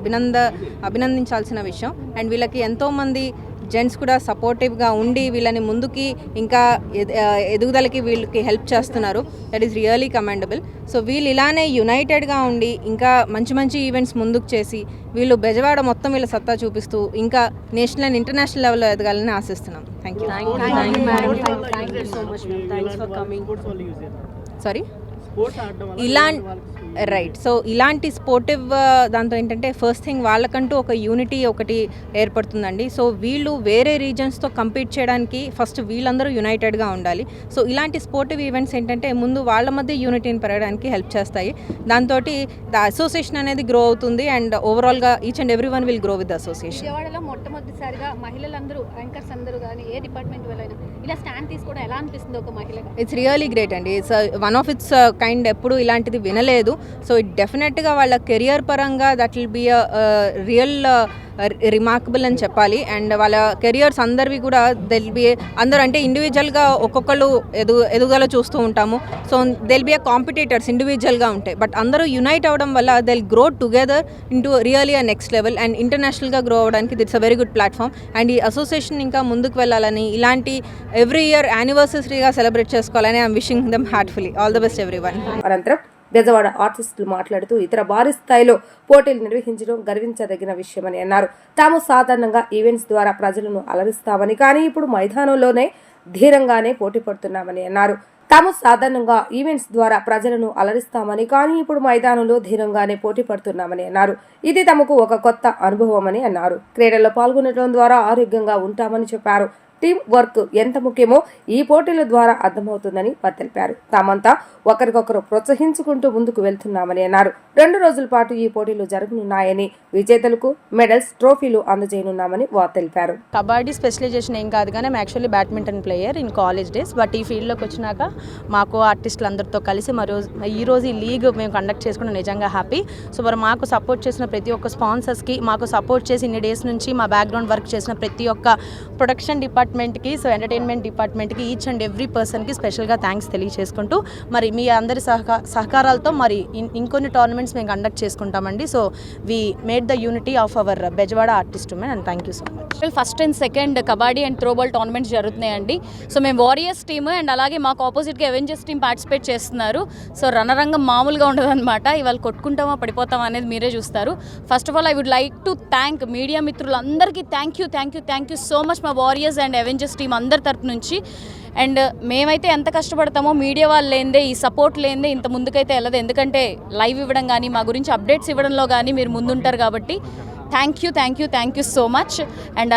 అభినందించాల్సిన విషయం. అండ్ వీళ్ళకి ఎంతోమంది జెంట్స్ కూడా సపోర్టివ్గా ఉండి వీళ్ళని ముందుకి ఇంకా ఎదుగుదలకి వీళ్ళకి హెల్ప్ చేస్తున్నారు. That is really commendable. So వీళ్ళు ఇలానే యునైటెడ్గా ఉండి ఇంకా మంచి మంచి ఈవెంట్స్ ముందుకు చేసి వీళ్ళు బెజవాడ మొత్తం వీళ్ళ సత్తా చూపిస్తూ ఇంకా నేషనల్ అండ్ ఇంటర్నేషనల్ లెవెల్లో ఎదగాలని ఆశిస్తున్నాం. Thank you. ఇలాంటి స్పోర్టివ్ దాంతో ఏంటంటే ఫస్ట్ థింగ్ వాళ్ళకంటూ ఒక యూనిటీ ఒకటి ఏర్పడుతుందండి. సో వీళ్ళు వేరే రీజన్స్తో కంపీట్ చేయడానికి ఫస్ట్ వీళ్ళందరూ యునైటెడ్గా ఉండాలి. సో ఇలాంటి స్పోర్టివ్ ఈవెంట్స్ ఏంటంటే ముందు వాళ్ళ మధ్య యూనిటీని పెరగడానికి హెల్ప్ చేస్తాయి. దాంతో ద అసోసియేషన్ అనేది గ్రో అవుతుంది అండ్ ఓవరాల్గా each and every one will grow with the association. విజయవాడలో మొట్టమొదటిసారిగా మహిళలందరూ యాంకర్స్ అందరూ కానీ ఏ డిపార్ట్మెంట్ వాళ్ళైనా ఇలా స్టాండ్ తీసుకోవడం ఎలా అనిపిస్తుంది ఒక మహిళగా? ఇట్స్ రియలీ గ్రేట్ అండి. It's one of its kind. ఎప్పుడు ఇలాంటిది వినలేదు. సో ఇట్ డెఫినెట్గా వాళ్ళ కెరియర్ పరంగా that will be real remarkable అని చెప్పాలి. అండ్ వాళ్ళ కెరియర్స్ అందరివి కూడా దెల్ బి అందరూ అంటే ఇండివిజువల్గా ఒక్కొక్కరు ఎదుగుదల చూస్తూ ఉంటాము. సో దెల్ బి కాంపిటీటర్స్ ఇండివిజువల్గా ఉంటాయి. బట్ అందరూ యునైట్ అవ్వడం వల్ల they'll grow together into really a next level and ఇంటర్నేషనల్గా గ్రో అవ్వడానికి that's a very good platform. And ఈ అసోసియేషన్ ఇంకా ముందుకు వెళ్ళాలని, ఇలాంటి ఎవ్రీ ఇయర్ యానివర్సరీగా సెలబ్రేట్ చేసుకోవాలని I'm wishing them heartfully. All the best everyone. అనంతరం బెజవాడ ఆర్టిస్టులు మాట్లాడుతూ ఇతర భారీ స్థాయిలో పోటీలు నిర్వహించడం గర్వించదగిన విషయమని అన్నారు. తాము సాధారణంగా ఈవెంట్స్ ద్వారా ప్రజలను అలరిస్తామని, కానీ ఇప్పుడు మైదానంలోనే ధీరంగానే పోటీ పడుతున్నామని అన్నారు. తాము సాధారణంగా ఈవెంట్స్ ద్వారా ప్రజలను అలరిస్తామని, కానీ ఇప్పుడు మైదానంలో ధీరంగానే పోటీ పడుతున్నామని అన్నారు. ఇది తమకు ఒక కొత్త అనుభవమని అన్నారు. క్రీడల్లో పాల్గొనడం ద్వారా ఆరోగ్యంగా ఉంటామని చెప్పారు. టీం వర్క్ ఎంత ముఖ్యమో ఈ పోటీల ద్వారా అర్థమవుతుందని వారు తెలిపారు. తామంతా ఒకరికొకరు ప్రోత్సహించుకుంటూ ముందుకు వెళ్తున్నామని అన్నారు. 2 రోజుల పాటు ఈ పోటీలు జరగనున్నాయని, విజేతలకు మెడల్స్, ట్రోఫీలు అందజేయనున్నామని వారు తెలిపారు. కబడ్డీ స్పెషలైజేషన్ ఏం కాదు కానీ actually badminton player in college days. But ఈ ఫీల్డ్లోకి వచ్చినాక మాకు ఆర్టిస్టులు అందరితో కలిసి ఈరోజు ఈ లీగ్ మేము కండక్ట్ చేసుకోవడం నిజంగా హ్యాపీ. సో మరి మాకు సపోర్ట్ చేసిన ప్రతి ఒక్క స్పాన్సర్స్కి, మాకు సపోర్ట్ చేసి ఇన్ని డేస్ నుంచి మా బ్యాక్గ్రౌండ్ వర్క్ చేసిన ప్రతి ఒక్క ప్రొడక్షన్ డిపార్ట్మెంట్కి, సో ఎంటర్టైన్మెంట్ డిపార్ట్మెంట్కి, ఈచ్ అండ్ ఎవ్రీ పర్సన్కి స్పెషల్గా థ్యాంక్స్ తెలియజేసుకుంటూ మరి మీ అందరి సహకారాలతో మరి ఇంకొన్ని టోర్నమెంట్స్ మేము కండక్ట్ చేసుకుంటామండి. So we made the unity of our Bezawada artist women and thank you so much. First and second kabaddi and throwball tournaments జరుగుతున్నాయండి. సో మేము వారియర్స్ టీమ్ అండ్ అలాగే మాకు ఆపోజిట్గా అవెంజర్స్ టీమ్ పార్టిసిపేట్ చేస్తున్నారు. సో రణరంగం మామూలుగా ఉండదన్నమాట. ఇవాళ కొట్టుకుంటామా పడిపోతామా అనేది మీరే చూస్తారు. First of all I would like to thank media మిత్రులందరికీ థ్యాంక్ యూ సో మచ్ మా వారియర్స్ అండ్ అవెంజర్స్ టీమ్ అందరి తరపు నుంచి. అండ్ మేమైతే ఎంత కష్టపడతామో మీడియా వాళ్ళు లేనిదే, ఈ సపోర్ట్ లేనిదే ఇంత ముందుకైతే వెళ్ళదు. ఎందుకంటే లైవ్ ఇవ్వడం కానీ మా గురించి అప్డేట్స్ ఇవ్వడంలో కానీ మీరు ముందుంటారు కాబట్టి thank you so much. And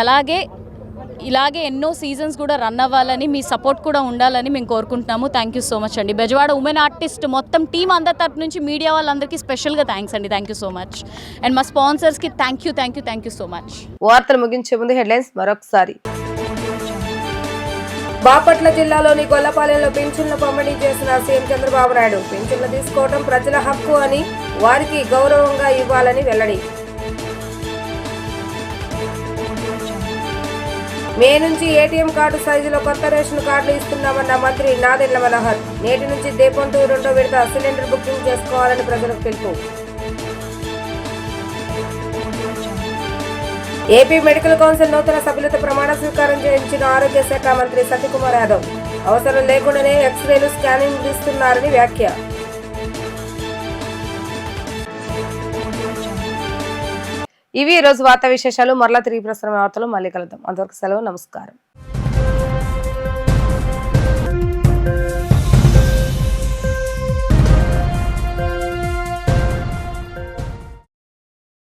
ఇలాగే ఎన్నో సీజన్స్ కూడా రన్ అవ్వాలని, మీ సపోర్ట్ కూడా ఉండాలని మేము కోరుకుంటున్నాము. థ్యాంక్ యూ సో మచ్ అండి. బెజవాడ ఉమెన్ ఆర్టిస్ట్ మొత్తం టీం అందరి తరపు నుంచి మీడియా వాళ్ళందరికీ స్పెషల్గా థ్యాంక్స్ అండి. Thank you so much. And మా స్పాన్సర్స్కి థ్యాంక్ యూ సో మచ్. వార్తలు ముగించే ముందు హెడ్లైన్స్ మరొకసారి. బాపట్ల జిల్లాలోని గొల్లపాలెంలో పింఛన్ల పంపిణీ చేసిన సీఎం చంద్రబాబు నాయుడు. పింఛన్లు తీసుకోవడం ప్రజల హక్కు అని, వారికి గౌరవంగా ఇవ్వాలని వెల్లడి. మే నుంచి ఏటీఎం కార్డు సైజులో కొత్త రేషన్ కార్డులు ఇస్తున్నామన్న మంత్రి నాదెళ్ల మనోహర్. నేటి నుంచి దీపం 2 రెండో విడత సిలిండర్ బుకింగ్ చేసుకోవాలని ప్రజలకు పిలుపు. ఏపీ మెడికల్ కౌన్సిల్ నూతన సభ్యులతో ప్రమాణ స్వీకారం చేయించిన ఆరోగ్య శాఖ మంత్రి సత్యకుమార్ యాదవ్. అవసరం లేకుండానే ఎక్స్రేలు స్కానింగ్ ఇస్తున్నారని వ్యాఖ్య. ఇవి ఈ రోజు వార్తా విశేషాలు. మరలా తిరిగి ప్రసారం వార్తలు మళ్ళీ కలుద్దాం. అంతవరకు సెలవు. నమస్కారం.